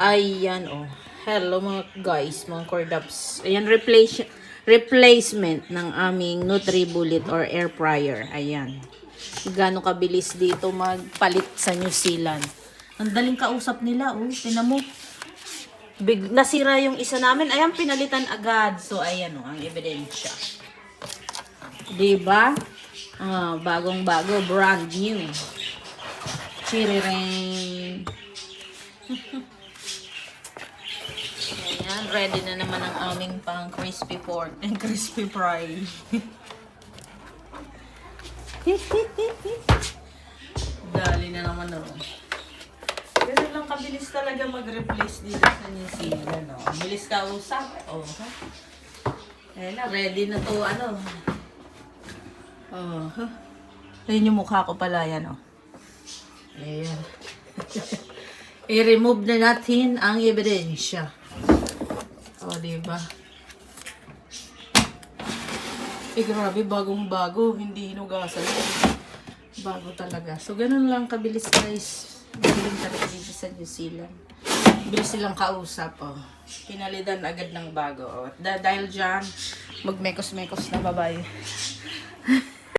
Ayan, oh. Hello mga guys, mga cordaps. Ayan, replacement ng aming Nutribullet or air fryer. Ayan. Gaano kabilis dito magpalit sa New Zealand. Ang daling kausap nila, oh. Tinan mo. Nasira yung isa namin. Ayan, pinalitan agad. So, ayan, oh, ang ebidensya. Diba? Bagong-bago. Brand new. Chiriring. Ayan, ready na naman ang aming pang crispy pork and crispy fry. Dali na naman, oh. Ganun lang kabilis talaga mag-replace dito sa New Zealand, oh. Bilis ka usap, oh. Ayan na, ready na to, ano. Oh, huh. Ayun yung mukha ko pala, yan, oh. Ayan. I-remove na natin ang ebidensya. O, diba? Grabe, bagong-bago. Hindi hinugasan. Bago talaga. So, ganun lang kabilis, guys. Galing talaga dito sa New Zealand. Bilis silang kausap, oh. Pinalitan agad ng bago, oh. Dahil dyan, magmekos-mekos na, bye-bye.